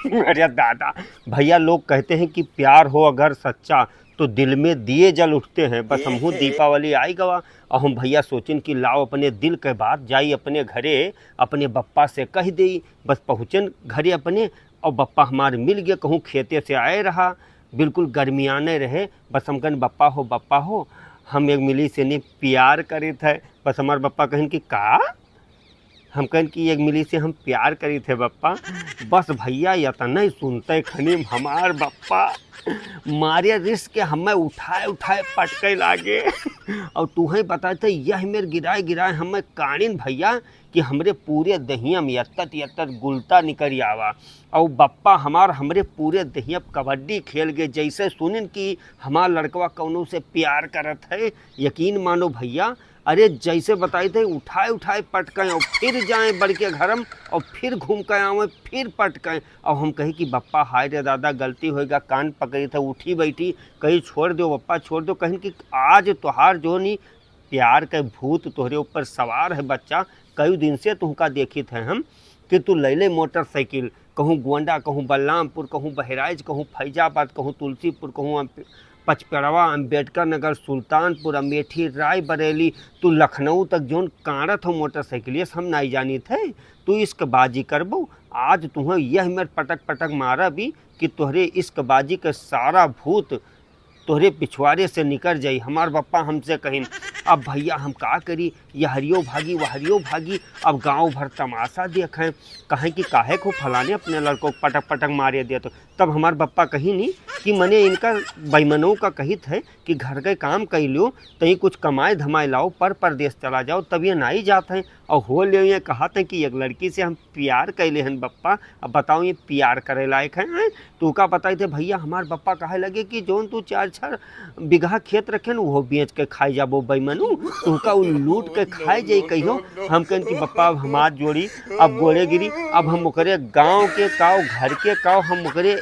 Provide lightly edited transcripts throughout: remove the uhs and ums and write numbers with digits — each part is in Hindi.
अरे दादा, भैया लोग कहते हैं कि प्यार हो अगर सच्चा तो दिल में दिए जल उठते हैं। बस हमहू दीपावली आई गवा और हम भैया सोचिन कि लाओ अपने दिल के बात जाई अपने घरे अपने बप्पा से कह दे। बस पहुँचन घरे अपने और बप्पा हमारे मिल गए, कहूँ खेते से आए रहा, बिल्कुल गर्मियाने रहे। बस हम कहन बप्पा हो हम एक मिली से नहीं प्यार करे थे। बस हमारे बप्पा कहन कि का हम कहन कि एक मिली से हम प्यार करी थे बप्पा। बस भैया या तो नहीं सुनते खनी हमार बप्पा मारे रिस्क के हमें उठाए पटके लागे और तुम्हें बताते यह मेरे गिराए हमें कानिन भैया कि हमरे पूरे दहिया में यत्तर गुलता निकल आवा और बप्पा हमरे पूरे दहिया कबड्डी खेल गए जैसे सुनिन कि हमार लड़कवा कौनों से प्यार करत है। यकीन मानो भैया, अरे जैसे बताए थे उठाए पटकें और फिर जाएं बढ़ के घरम और फिर घूम कर आवें फिर पटकें। और हम कही कि बप्पा हाय रे दादा गलती होएगा, कान पकड़ी था उठी बैठी कहीं छोड़ दो बप्पा छोड़ दो। कहीं कि आज तोहार जो नहीं प्यार के भूत तोहरे ऊपर सवार है बच्चा। कई दिन से तुमका देखी थे हम कि तू ले मोटरसाइकिल, कहूँ गोंडा, कहूँ बलरामपुर, कहूँ बहराइच, कहूँ फैजाबाद, कहूँ तुलसीपुर, कहूँ पचपेड़वा, अम्बेडकर नगर, सुल्तानपुर, अमेठी, रायबरेली, तू लखनऊ तक जोन कांडत हो मोटरसाइकिल ये हम नहीं जानी थे। तू इश्क बाजी करबो आज तुम्हें यह मेरे पटक मारा भी कि तोहरे इश्क बाजी के सारा भूत तोहरे पिछवाड़े से निकल जाई। हमार बप्पा हमसे कहिन अब भैया हम का करी, यह हरियो भागी अब गांव भर तमाशा देखें कहें कि काहे को फलाने अपने लड़कों को पटक मारे दिया। तो तब हमार बप्पा कही नहीं कि मने इनका बेईमानों का कहित है कि घर के काम कर लो तहीं कुछ कमाए धमाए लाओ परदेश चला जाओ तब ये नहीं जाते हैं। और हो ले ये कहा था कि एक लड़की से हम प्यार कैले हैं बप्पा। अब बताओ ये प्यार करे लायक है? तू का बताई थे भैया हमार बप्पा कहे लगे कि जोन तू 4 बीघा खेत रखे न वो बेच के खाई जाबो बेईमानू, तू का लूट के खाए जाई कहियो। हम कहन कि बप्पा अब हमार जोड़ी अब गोले गिरी, अब हम ओकरे गाँव के काव घर के काव हम ओकरे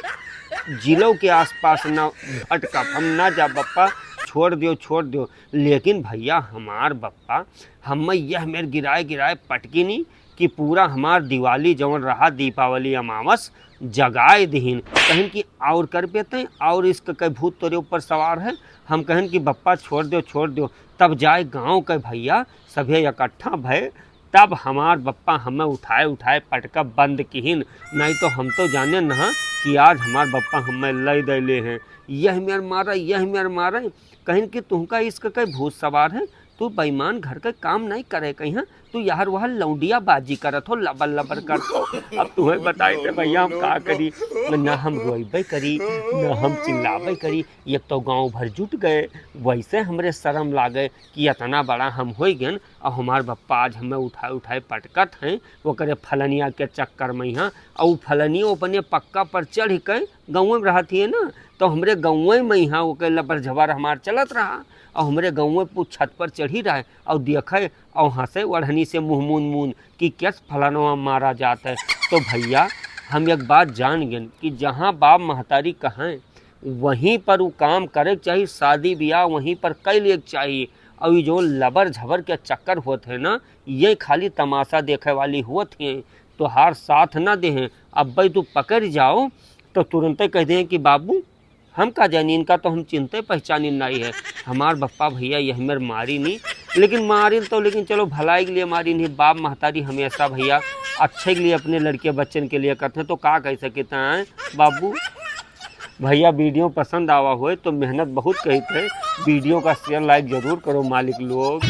जिलों के आसपास ना भटका हम ना जा बप्पा छोड़ दियो। लेकिन भैया हमार बप्पा हम यह मेरे गिराए पटकी नहीं कि पूरा हमार दिवाली जवन रहा दीपावली अमावस जगाए दहीन। कहें कि और कर पेते और इसका कई भूत तोरे ऊपर सवार है। हम कहें कि बप्पा छोड़ दियो। तब जाए गांव के भैया सभी इकट्ठा भय तब हमार बप्पा हमें उठाए पटका बंद किहिन। नहीं तो हम तो जाने न कि आज हमार बप्पा हमें लय दले हैं यह मेर मारा कहीं कि तुमका इसका कई भूत सवार है। तू बेईमान घर का काम नहीं करे कहीं तू यार वह लौंडिया बाजी करत हो लबर करतो। अब तुम्हें बताए थे भैया हम का करी, न हम रोइबे करी न हम चिल्लाबे करी। एक तो गांव भर जुट गए वैसे हमरे शर्म लागे कि इतना बड़ा हम हो गए और हमार बप्पा आज हमें उठाए पटकत हैं वो करे फलनिया के चक्कर में यहाँ। और फलनियों अपने पक्का पर चढ़ के गाँव में रहती है ना तो हमरे गाँव में यहाँ वो के लबर झबर हमार चलत रहा और हमरे गाँव में छत पर चढ़ी रहा और देखे और हंसे ओढ़नी से मुँह कि कैस फलाना मारा जाता है। तो भैया हम एक बात जान गए कि जहाँ बाप महतारी कहें वहीं पर वो काम करे चाहिए, शादी ब्याह वहीं पर कर ले चाहिए। और ये जो लबर झबर के चक्कर होते हैं ना ये खाली तमाशा देखे वाली होती हैं तो हार साथ ना दें। अब भाई तू पकड़ जाओ तो तुरंत कह दें कि बाबू हम का जानी इनका तो हम चिंते पहचानी नहीं है। हमार बप्पा भैया यह मेर मारी नहीं लेकिन चलो भलाई के लिए मारी नहीं। बाप महतारी हमेशा भैया अच्छे के लिए अपने लड़के बच्चन के लिए करते हैं तो का कह सकते हैं बाबू। भैया वीडियो पसंद आवा हुए तो मेहनत बहुत कही थे, वीडियो का शेयर लाइक जरूर करो मालिक लोग।